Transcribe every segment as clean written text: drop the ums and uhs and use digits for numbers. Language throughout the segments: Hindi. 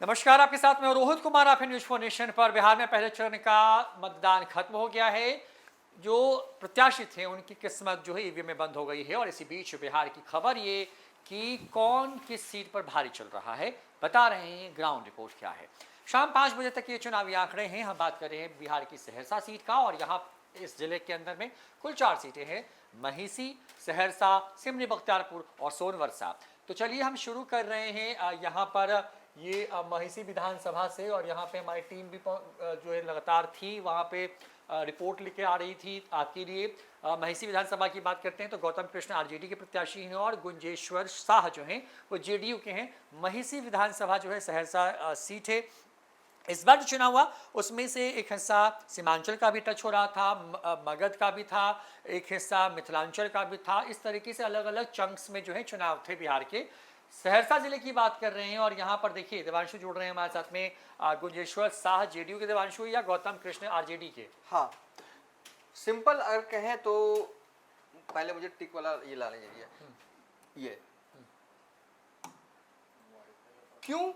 नमस्कार, आपके साथ में रोहित कुमार। आप न्यूज फॉर नेशन पर। बिहार में पहले चरण का मतदान खत्म हो गया है। जो प्रत्याशी थे उनकी किस्मत जो है ईवीएम में बंद हो गई है। और इसी बीच बिहार की खबर ये कि कौन किस सीट पर भारी चल रहा है, बता रहे हैं ग्राउंड रिपोर्ट क्या है। शाम 5 बजे तक ये चुनावी आंकड़े हैं। हम बात कर रहे हैं बिहार की सहरसा सीट का, और यहाँ इस जिले के अंदर में कुल 4 सीटें हैं: महिसी, सहरसा, सिमरी बख्तियारपुर और सोनवर्षा। तो चलिए हम शुरू कर रहे हैं यहाँ पर ये महिसी विधानसभा से। और यहाँ पे हमारी टीम भी जो है लगातार थी वहाँ पे, रिपोर्ट लेके आ रही थी आपके लिए। महिसी विधानसभा की बात करते हैं तो गौतम कृष्ण आरजेडी के प्रत्याशी हैं और गुंजेश्वर शाह जो हैं वो जेडीयू के हैं। महिसी विधानसभा जो है सहरसा सीट है। इस बार जो चुनाव हुआ उसमें से एक हिस्सा सीमांचल का भी टच हो रहा था, मगध का भी था, एक हिस्सा मिथिलांचल का भी था। इस तरीके से अलग अलग चंक्स में जो है चुनाव थे बिहार के। सहरसा जिले की बात कर रहे हैं और यहाँ पर देखिए देवांशु जुड़ रहे हैं हमारे साथ में। गुंजेश्वर शाह जेडीयू के देवांशु या गौतम कृष्ण आरजेडी के? हाँ, सिंपल अगर कहें तो पहले मुझे टिक वाला ये ला लीजिए। ये क्यों,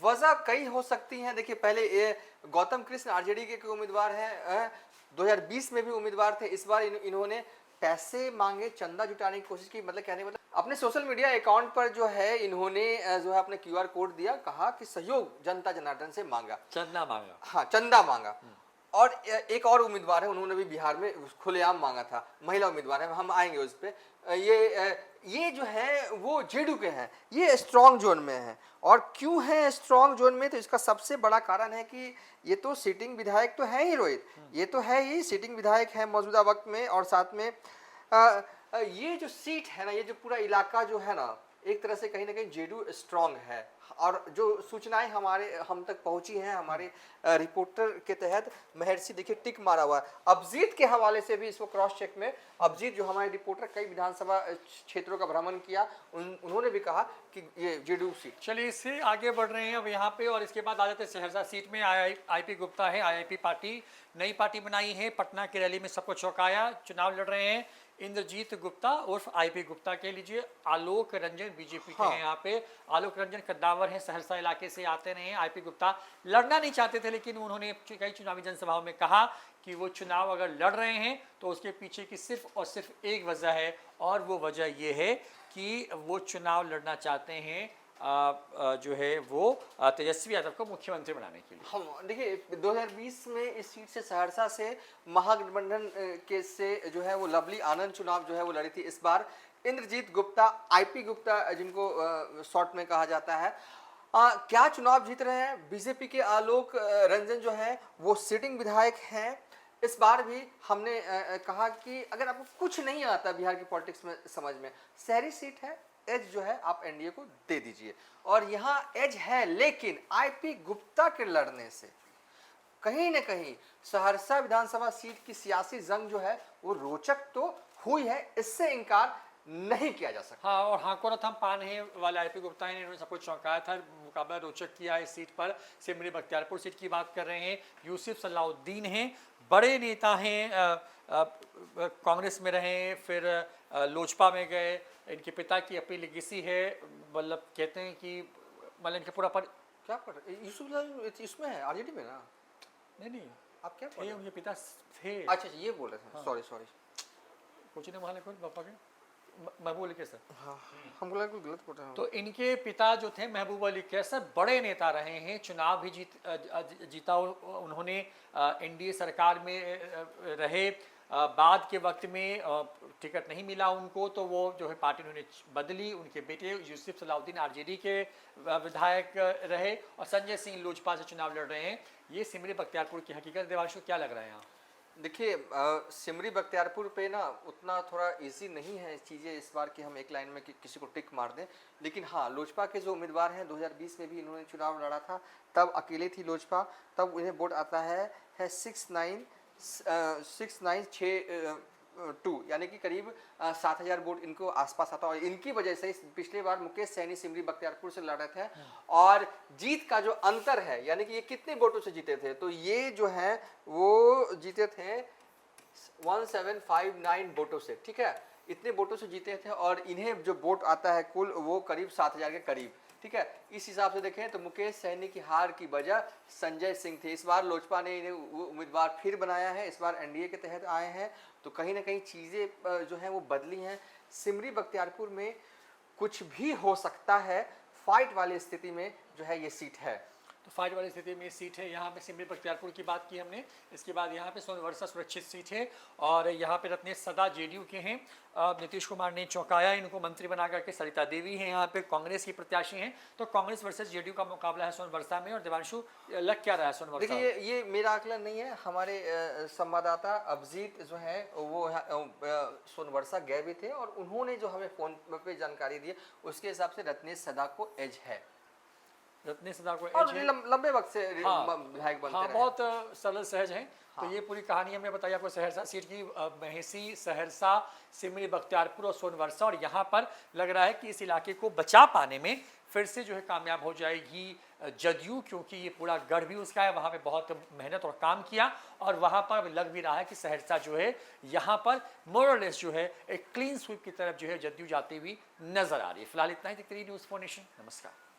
वजह कई हो सकती हैं। देखिए, पहले ये गौतम कृष्ण आरजेडी के उम्मीदवार हैं, 2020 में भी उम्मीदवार थे। इस बार इन्होंने पैसे मांगे, चंदा जुटाने की कोशिश की। मतलब कहने मतलब अपने सोशल मीडिया अकाउंट पर जो है इन्होंने जो है अपने क्यूआर कोड दिया, कहा कि सहयोग जनता जनार्दन से मांगा, चंदा मांगा। हाँ, चंदा मांगा। और एक और उम्मीदवार है, उन्होंने भी बिहार में खुलेआम मांगा था, महिला उम्मीदवार है, हम आएंगे उस पर। ये जो है वो जेडीयू के हैं, ये स्ट्रॉन्ग जोन में है। और क्यों है स्ट्रॉन्ग जोन में, तो इसका सबसे बड़ा कारण है कि ये तो सिटिंग विधायक तो है ही रोहित, ये तो है ही सिटिंग विधायक है मौजूदा वक्त में। और साथ में ये जो सीट है ना, ये जो पूरा इलाका जो है ना, एक तरह से कहीं ना कहीं जेडीयू स्ट्रॉन्ग है। और जो सूचनाएं हम तक पहुंची हैं हमारे रिपोर्टर के तहत, महर्षि देखिए टिक मारा हुआ है। अभिजीत के हवाले से भी इसको क्रॉस चेक में, अभिजीत जो हमारे रिपोर्टर कई विधानसभा क्षेत्रों का भ्रमण किया, उन्होंने भी कहा कि ये जेडीयू सीट। चलिए इससे आगे बढ़ रहे हैं अब यहाँ पे, और इसके बाद आ जाते हैं सहरसा सीट में। आईपी गुप्ता है, आईआईपी पार्टी नई पार्टी बनाई है, पटना की रैली में सबको चौंकाया। चुनाव लड़ रहे हैं इंद्रजीत गुप्ता उर्फ आईपी गुप्ता के लीजिए। आलोक रंजन बीजेपी के हैं यहाँ पे। आलोक रंजन कद्दावर हैं, सहरसा इलाके से आते रहे हैं। आईपी गुप्ता लड़ना नहीं चाहते थे, लेकिन उन्होंने कई चुनावी जनसभाओं में कहा कि वो चुनाव अगर लड़ रहे हैं तो उसके पीछे की सिर्फ और सिर्फ एक वजह है, और वो वजह ये है कि वो चुनाव लड़ना चाहते हैं जो है वो तेजस्वी यादव को मुख्यमंत्री बनाने के लिए। हम देखिए 2020 में इस सीट से, सहरसा से महागठबंधन के से जो है वो लवली आनंद चुनाव जो है वो लड़ी थी। इस बार इंद्रजीत गुप्ता, आईपी गुप्ता जिनको शॉर्ट में कहा जाता है, क्या चुनाव जीत रहे हैं। बीजेपी के आलोक रंजन जो है वो सिटिंग विधायक हैं। इस बार भी हमने कहा कि अगर आपको कुछ नहीं आता बिहार की पॉलिटिक्स में समझ में, शहरी सीट है, एज जो है आप एनडीए को दे दीजिए। और यहाँ एज है, लेकिन आईपी गुप्ता के लड़ने से कहीं न कहीं सहरसा विधानसभा सीट की सियासी जंग जो है वो रोचक तो हुई है, इससे इनकार नहीं किया जा सकता। हाँ, और हाकोरथम पानहे वाले आईपी गुप्ता ने इन्होंने सबको चौंकाया था, मुकाबला रोचक किया इस सीट पर। सिमरी बख्तियारपुर सीट की बात कर रहे हैं, यूसुफ सलाउद्दीन हैं, बड़े नेता हैं, कांग्रेस में रहे, फिर लोजपा में गए। इनके पिता की अपनी लेगेसी है, मतलब कहते हैं कि मतलब इनके पूरा पर क्या पढ़ यूसुफ इसमें है, आरजेडी में ना? नहीं, आप क्या थे, उनके पिता थे। अच्छा, ये बोल रहे थे। हाँ। सॉरी कुछ नहीं, वहाँ लिखो पापा के महबूब अली कैसर। हाँ, हमको लगा कोई गलत पढ़ रहा हूँ। तो इनके पिता जो थे महबूब अली कैसर, बड़े नेता रहे हैं, चुनाव भी जीता उन्होंने, एनडीए सरकार में रहे। बाद के वक्त में टिकट नहीं मिला उनको, तो वो जो है पार्टी उन्होंने बदली। उनके बेटे यूसुफ सलाउद्दीन आरजेडी के विधायक रहे, और संजय सिंह लोजपा से चुनाव लड़ रहे हैं। ये सिमरी बख्तियारपुर की हकीकत। देवांशु, क्या लग रहा है यहाँ? देखिए, सिमरी बख्तियारपुर पे ना उतना थोड़ा इजी नहीं है चीज़ें इस बार कि हम एक लाइन में किसी को टिक मार दें। लेकिन हाँ, लोजपा के जो उम्मीदवार हैं, 2020 में भी इन्होंने चुनाव लड़ा था, तब अकेले थी लोजपा। तब उन्हें वोट आता है 6962, यानी कि करीब 7000 वोट इनको आसपास आता है। और इनकी वजह से पिछले बार मुकेश सैनी सिमरी बख्तियारपुर से लड़ रहे थे, और जीत का जो अंतर है, यानी कि ये कितने वोटों से जीते थे, तो ये जो है वो जीते थे 1759 वोटों से, ठीक है। इतने वोटों से जीते थे और इन्हें जो वोट आता है कुल वो करीब 7,000 के करीब, ठीक है। इस हिसाब से देखें तो मुकेश सैनी की हार की वजह संजय सिंह थे। इस बार लोजपा ने इन्हें उम्मीदवार फिर बनाया है, इस बार एनडीए के तहत आए हैं, तो कहीं ना कहीं चीज़ें जो हैं वो बदली हैं। सिमरी बख्तियारपुर में कुछ भी हो सकता है, फाइट वाली स्थिति में जो है ये सीट है। तो फाइट वाली स्थिति में सीट है। यहाँ पे सिमरी बख्तियारपुर की बात की हमने, इसके बाद यहाँ पे सोनवर्षा सुरक्षित सीट है और यहाँ पे रत्नेश सदा जेडीयू के हैं। नीतीश कुमार ने चौंकाया इनको मंत्री बना करके। सरिता देवी हैं यहाँ पे, कांग्रेस की प्रत्याशी हैं। तो कांग्रेस वर्सेस जेडीयू का मुकाबला है सोनवर्षा में। और देवांशु, लग क्या रहा है सोनवर्षा? देखिए ये मेरा आकलन नहीं है, हमारे संवाददाता अभिजीत जो है वो सोनवर्षा गए भी थे और उन्होंने जो हमें फोन पे जानकारी दी उसके हिसाब से रत्नेश सदा को एज है। रत्नेश सदा को और एज है। लंबे वक्त से हाँ, विधायक बनते हाँ, रहे। बहुत सरल सहज हैं। हाँ। तो ये पूरी कहानी हमने बताई आपको सहरसा सीट की। महेसी, सहरसा, सिमरी बख्तियारपुर और सोनवर्षा। और यहाँ पर लग रहा है कि इस इलाके को बचा पाने में फिर से जो है कामयाब हो जाएगी जदयू, क्योंकि ये पूरा गढ़ भी उसका है, वहाँ पे बहुत मेहनत और काम किया और वहाँ पर लग भी रहा है कि सहरसा जो है यहाँ पर मोरलेस जो है एक क्लीन स्वीप की तरफ जो है जदयू जाती हुई नजर आ रही है। फिलहाल इतना ही। देखते रहिए न्यूज़ 4 नेशन। नमस्कार।